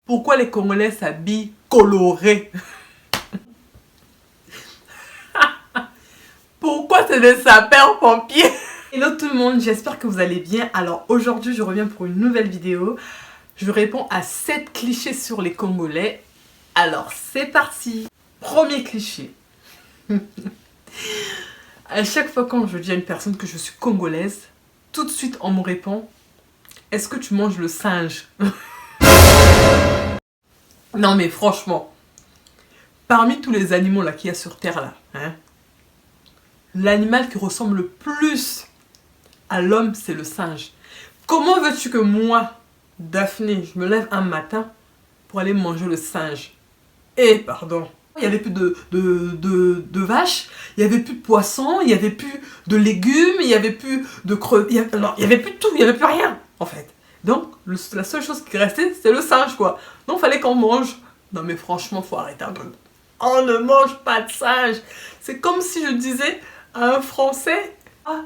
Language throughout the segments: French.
Pourquoi les Congolais s'habillent colorés? Pourquoi c'est des sapeurs-pompiers? Hello tout le monde, j'espère que vous allez bien. Alors aujourd'hui, je reviens pour une nouvelle vidéo. Je réponds à 7 clichés sur les Congolais. Alors c'est parti. Premier cliché. À chaque fois quand je dis à une personne que je suis congolaise, tout de suite on me répond: est-ce que tu manges le singe? Non mais franchement, parmi tous les animaux là qu'il y a sur terre là, hein, l'animal qui ressemble le plus à l'homme, c'est le singe. Comment veux-tu que moi, Daphné, je me lève un matin pour aller manger le singe? Eh, pardon. Il n'y avait plus de vaches, il n'y avait plus de poissons, il n'y avait plus de légumes, il n'y avait plus de creux. Il y avait plus de tout, il n'y avait plus rien, en fait. Donc, la seule chose qui restait, c'était le singe, quoi. Donc, il fallait qu'on mange. Non, mais franchement, faut arrêter un peu. On ne mange pas de singe. C'est comme si je disais à un Français: ah,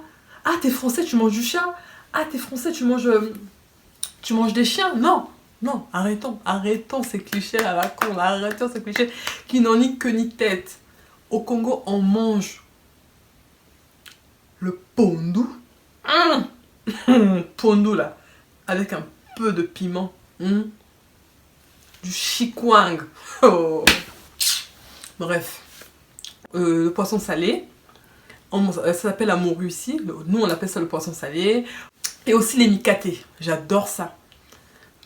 t'es Français, tu manges du chien. Ah, t'es Français, tu manges des chiens. Non, non, arrêtons ces clichés à la con, là, arrêtons ces clichés qui n'ont ni queue ni tête. Au Congo, on mange le pondu. Pondu, là, avec un peu de piment. Du chikwang. Oh. Bref, le poisson salé. Ça s'appelle la morue ici. Nous, on appelle ça le poisson salé. Et aussi les mikaté. J'adore ça.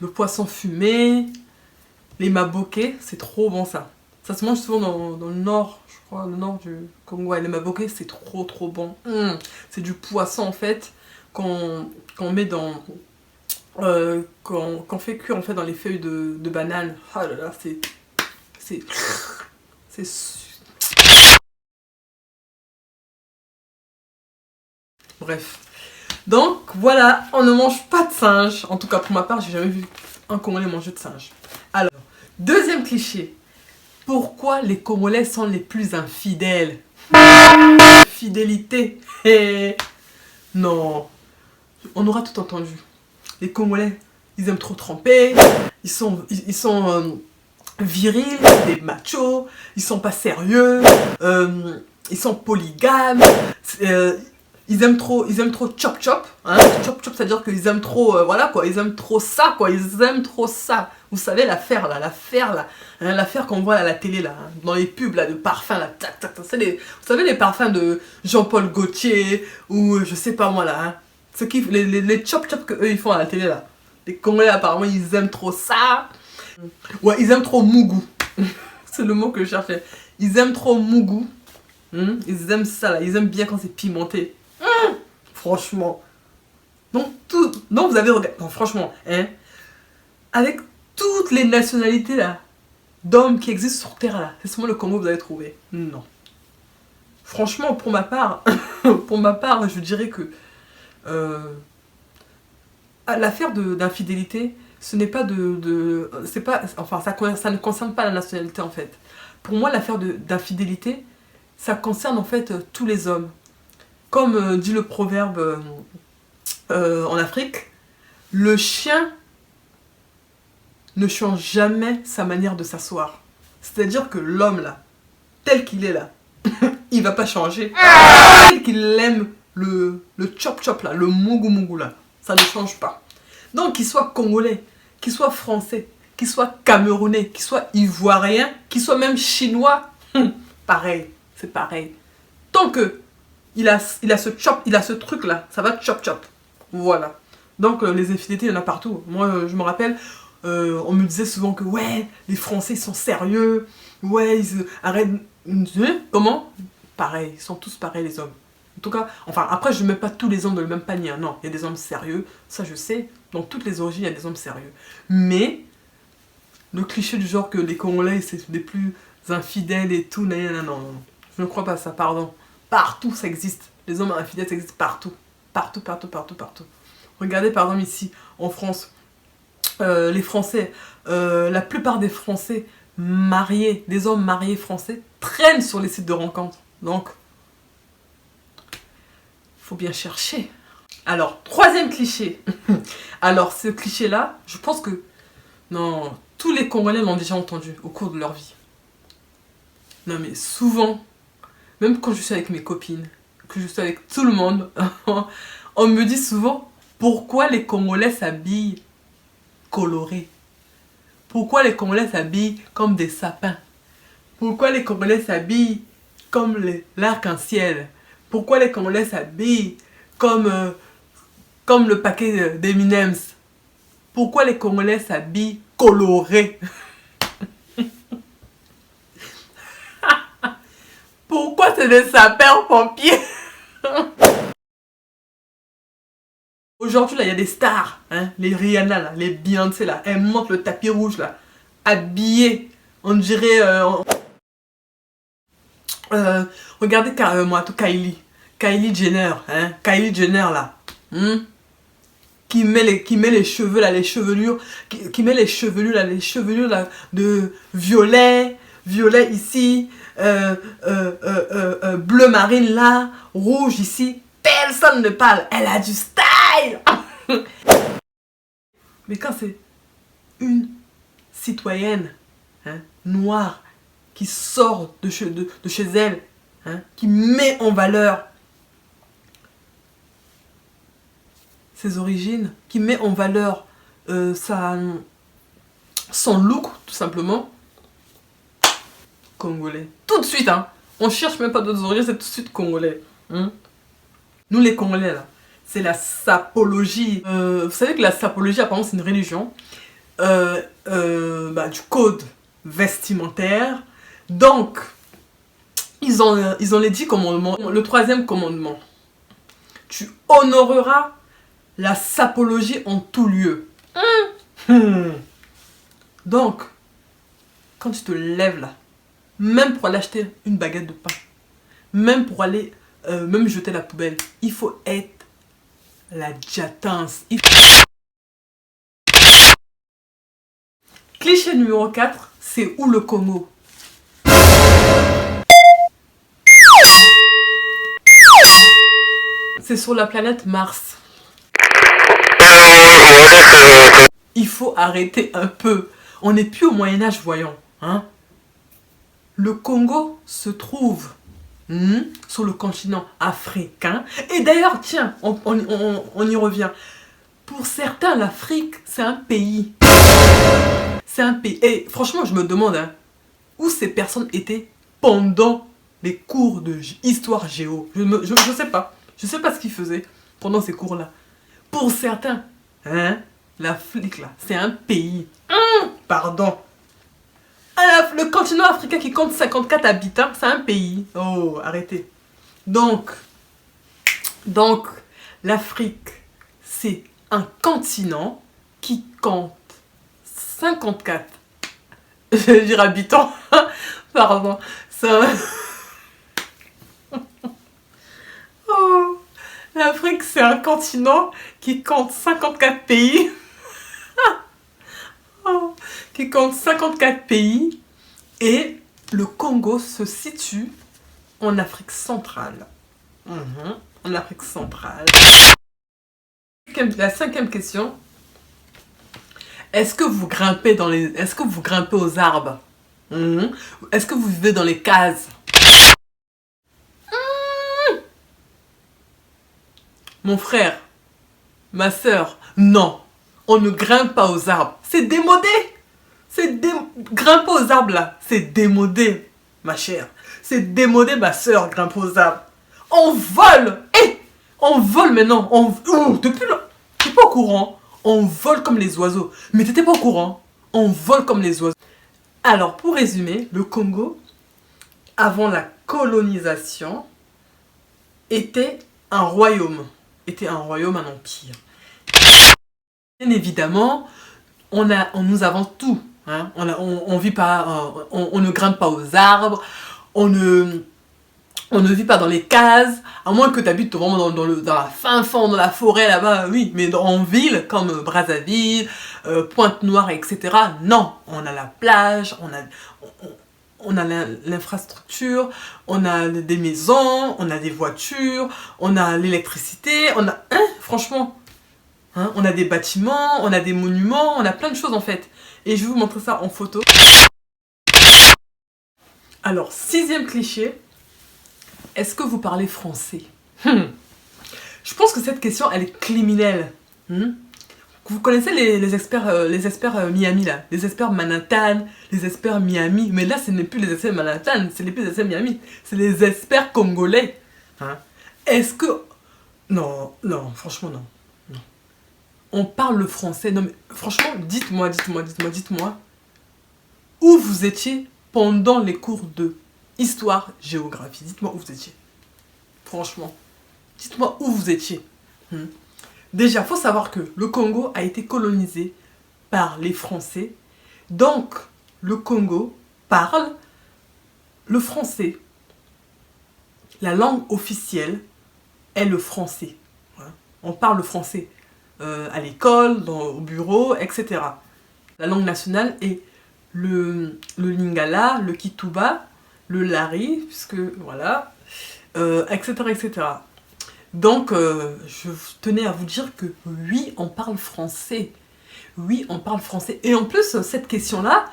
Le poisson fumé. Les maboké. C'est trop bon, ça. Ça se mange souvent dans le nord, je crois, le nord du Congo. Ouais, les maboké, c'est trop bon. C'est du poisson, en fait, qu'on met dans... qu'on fait cuire, en fait, dans les feuilles de banane. Oh là là, c'est... Bref. Donc, voilà, on ne mange pas de singe. En tout cas, pour ma part, j'ai jamais vu un Congolais manger de singe. Alors, deuxième cliché. Pourquoi les Congolais sont les plus infidèles? Fidélité. Non. On aura tout entendu. Les Congolais, ils aiment trop tremper. Ils sont virils, des machos. Ils sont pas sérieux. Ils sont polygames. Ils aiment trop chop chop, hein. Chop chop, c'est-à-dire qu'ils aiment trop, voilà quoi, ils aiment trop ça quoi, ils aiment trop ça. Vous savez l'affaire là, hein, l'affaire qu'on voit à la télé là, hein, dans les pubs là de parfums là, tac tac, vous savez les parfums de Jean-Paul Gaultier ou je sais pas moi là, hein, les chop chop que eux ils font à la télé là. Les Congolais apparemment ils aiment trop ça. Ouais, ils aiment trop mougou. C'est le mot que je cherchais. Ils aiment trop mougou. Ils aiment ça là, ils aiment bien quand c'est pimenté. Franchement. Donc vous avez regardé. Non, franchement, hein. Avec toutes les nationalités là, d'hommes qui existent sur Terre là, c'est seulement le Congo que vous avez trouvé. Non. Franchement, pour ma part, je dirais que l'affaire d'infidélité, ce n'est pas c'est pas, enfin, ça ne concerne pas la nationalité en fait. Pour moi, l'affaire d'infidélité, ça concerne en fait tous les hommes. Comme dit le proverbe en Afrique, le chien ne change jamais sa manière de s'asseoir. C'est-à-dire que l'homme là, tel qu'il est là, il va pas changer. Tel qu'il aime le chop chop là, le mougou mougou là, ça ne change pas. Donc qu'il soit congolais, qu'il soit français, qu'il soit camerounais, qu'il soit ivoirien, qu'il soit même chinois, pareil, c'est pareil. Tant que il a ce chop, il a ce truc là, ça va chop chop. Voilà. Donc les infidélités, il y en a partout. Moi, je me rappelle, on me disait souvent que ouais, les Français ils sont sérieux, ouais, ils arrêtent. Comment? Pareil, ils sont tous pareils les hommes. En tout cas, enfin après je ne mets pas tous les hommes dans le même panier, hein. Non, il y a des hommes sérieux, ça je sais. Dans toutes les origines, il y a des hommes sérieux. Mais le cliché du genre que les Congolais c'est les plus infidèles et tout, non, je ne crois pas ça, pardon. Partout ça existe. Les hommes infidèles ça existe partout. Partout. Regardez par exemple ici en France, les Français, la plupart des Français mariés, des hommes mariés français, traînent sur les sites de rencontres. Donc, il faut bien chercher. Alors, troisième cliché. Alors, ce cliché-là, je pense que... Non, Tous les Congolais l'ont déjà entendu au cours de leur vie. Non mais souvent, même quand je suis avec mes copines, que je suis avec tout le monde, on me dit souvent pourquoi les Congolais s'habillent colorés. Pourquoi les Congolais s'habillent comme des sapins. Pourquoi les Congolais s'habillent comme l'arc-en-ciel. Pourquoi les Congolais s'habillent comme le paquet d'Eminems. Pourquoi les Congolais s'habillent colorés. Pourquoi c'est des sapeurs-pompiers. Aujourd'hui, là, il y a des stars, hein, les Rihanna, là, les Beyoncé, là, elles montent le tapis rouge, là, habillées, on dirait... regardez carrément, tout Kylie Jenner, hein, Kylie Jenner, là, qui met les cheveux, là, les chevelures, qui met les chevelures, là, de violet ici, bleu marine, là, rouge ici. Personne ne parle, elle a du style. Mais quand c'est une citoyenne, hein, noire qui sort de chez elle, hein, qui met en valeur ses origines, qui met en valeur son look, tout simplement, congolais. Tout de suite, hein, on cherche même pas d'autres origines, c'est tout de suite congolais. Hein. Nous les Congolais là, c'est la sapologie. Vous savez que la sapologie apparemment c'est une religion du code vestimentaire. Donc, ils ont les 10 commandements. Le 3e commandement, tu honoreras la sapologie en tout lieu. Donc, quand tu te lèves là, même pour aller acheter une baguette de pain, même pour aller... même jeter la poubelle, il faut être la diatance. Cliché numéro 4, c'est où le Congo? C'est sur la planète Mars. Il faut arrêter un peu. On n'est plus au Moyen-Âge, voyons. Hein? Le Congo se trouve sur le continent africain. Et d'ailleurs, tiens, on y revient. Pour certains, l'Afrique, c'est un pays. C'est un pays. Et franchement, je me demande où ces personnes étaient pendant les cours de histoire géo. Je sais pas. Je sais pas ce qu'ils faisaient pendant ces cours-là. Pour certains, hein, l'Afrique, là, c'est un pays. Pardon. Le continent africain qui compte 54 habitants, c'est un pays. Oh, arrêtez. Donc l'Afrique, c'est un continent qui compte 54. Je vais dire habitants. Pardon. Ça... Oh, l'Afrique, c'est un continent qui compte 54 pays. Qui compte 54 pays et le Congo se situe en Afrique centrale. En Afrique centrale. La 5e question. Est-ce que vous grimpez aux arbres? Est-ce que vous vivez dans les cases? Mon frère, ma soeur, non. On ne grimpe pas aux arbres. C'est démodé. Grimper aux arbres là, c'est démodé, ma chère. C'est démodé, ma soeur, grimper aux arbres. On vole. On vole maintenant. Depuis là, t'es pas au courant. On vole comme les oiseaux. Mais t'étais pas au courant. On vole comme les oiseaux. Alors, pour résumer, le Congo, avant la colonisation, était un royaume. Un empire. Bien évidemment, nous avons tout. Hein? On vit pas, on ne grimpe pas aux arbres, on ne vit pas dans les cases, à moins que tu habites vraiment dans la fin fond, dans la forêt là-bas, oui, mais en ville, comme Brazzaville, Pointe-Noire, etc. Non, on a la plage, on a l'infrastructure, on a des maisons, on a des voitures, on a l'électricité, on a... franchement, hein, on a des bâtiments, on a des monuments, on a plein de choses en fait. Et je vais vous montrer ça en photo. Alors, 6e cliché. Est-ce que vous parlez français? Je pense que cette question, elle est criminelle. Vous connaissez les experts Miami, là. Les experts Manhattan, les experts Miami. Mais là, ce n'est plus les experts Manhattan, ce n'est plus les experts Miami. C'est les experts congolais. Est-ce que... Non, non, franchement, non. On parle le français. Non, mais franchement, dites-moi. Où vous étiez pendant les cours de histoire, géographie. Dites-moi où vous étiez. Franchement. Dites-moi où vous étiez. Déjà, il faut savoir que le Congo a été colonisé par les Français. Donc, le Congo parle le français. La langue officielle est le français. On parle le français à l'école, au bureau, etc. La langue nationale est le lingala, le kituba, le lari, puisque voilà, etc., etc. Donc, je tenais à vous dire que oui, on parle français. Oui, on parle français. Et en plus, cette question-là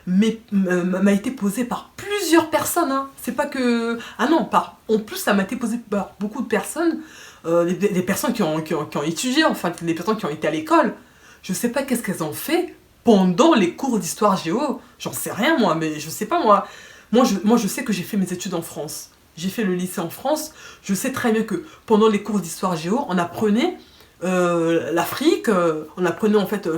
m'a été posée par plusieurs personnes. C'est pas que... Ah non, en plus, ça m'a été posé par beaucoup de personnes. Des personnes qui ont étudié, enfin, des personnes qui ont été à l'école. Je sais pas qu'est-ce qu'elles ont fait pendant les cours d'histoire géo. J'en sais rien, moi, mais je sais pas, moi. Moi, je sais que j'ai fait mes études en France. J'ai fait le lycée en France. Je sais très bien que pendant les cours d'histoire géo, on apprenait l'Afrique, on apprenait en fait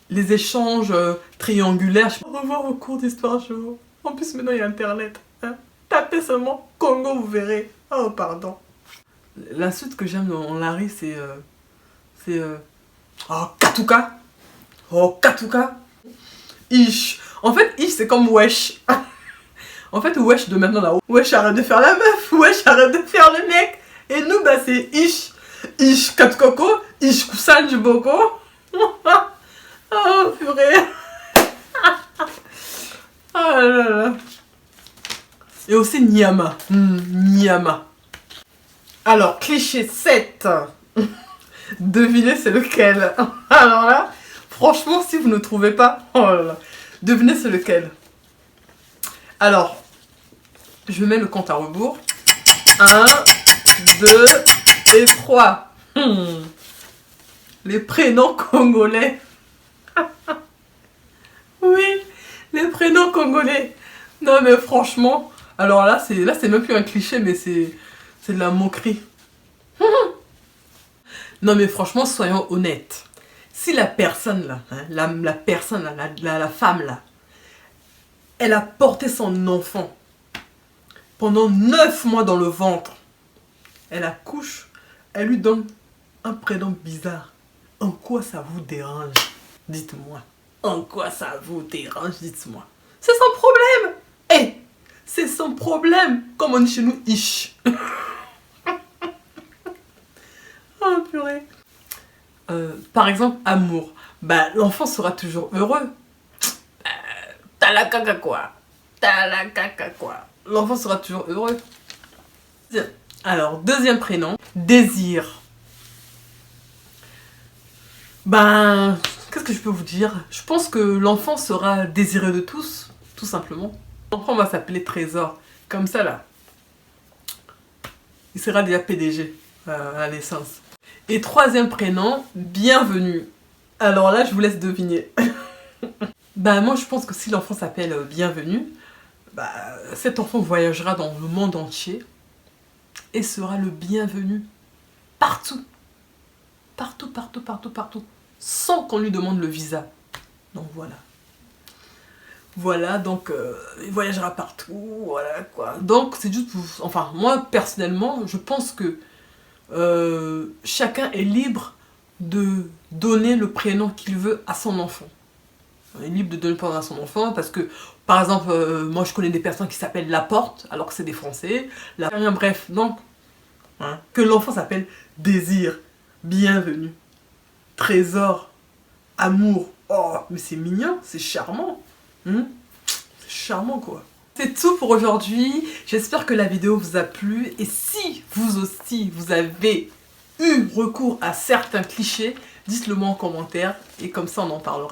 les échanges triangulaires. Au revoir au cours d'histoire géo. En plus, maintenant, il y a Internet. Tapez seulement Congo, vous verrez. Oh, pardon. L'insulte que j'aime dans Larry, c'est... oh, Katuka. Oh, Katuka. Ish. En fait, ish, c'est comme wesh. En fait, wesh de maintenant là. Wesh, arrête de faire la meuf. Wesh, arrête de faire le mec. Et nous, bah, c'est ish. Ish katkoko. Ish kusan boko. Oh, purée. Oh là là. Et aussi Nyama. Nyama. Alors, cliché 7. Devinez c'est lequel. Alors là, franchement, si vous ne trouvez pas, oh là là, devinez c'est lequel. Alors, je mets le compte à rebours. 1, 2 et 3. Les prénoms congolais. Oui, les prénoms congolais. Non mais franchement, alors là c'est même plus un cliché, mais c'est de la moquerie. Non mais franchement, soyons honnêtes. Si la personne là, la personne là, la femme là, elle a porté son enfant pendant 9 mois dans le ventre, elle accouche, elle lui donne un prénom bizarre. En quoi ça vous dérange? Dites-moi. En quoi ça vous dérange? Dites-moi. C'est son problème. C'est son problème. Comme on dit chez nous, ish. Oh purée. Par exemple, amour. Bah, l'enfant sera toujours heureux. T'as la caca quoi. L'enfant sera toujours heureux. Alors, deuxième prénom, désir. Ben, qu'est-ce que je peux vous dire? Je pense que l'enfant sera désiré de tous, tout simplement. L'enfant va s'appeler Trésor, comme ça là. Il sera déjà PDG à la naissance. Et troisième prénom, bienvenue. Alors là, je vous laisse deviner. Bah moi, je pense que si l'enfant s'appelle bienvenue, bah, cet enfant voyagera dans le monde entier et sera le bienvenu partout. Partout. Sans qu'on lui demande le visa. Donc voilà. Voilà, donc il voyagera partout, voilà quoi. Donc c'est juste pour... Enfin, moi personnellement, je pense que chacun est libre de donner le prénom qu'il veut à son enfant. Il est libre de donner le prénom à son enfant parce que, par exemple, moi je connais des personnes qui s'appellent Laporte alors que c'est des Français. Bref, donc, que l'enfant s'appelle Désir, Bienvenue, Trésor, Amour. Oh, mais c'est mignon, c'est charmant. C'est charmant quoi. C'est tout pour aujourd'hui. J'espère que la vidéo vous a plu. Et si vous aussi, vous avez eu recours à certains clichés, dites-le moi en commentaire et comme ça on en parlera.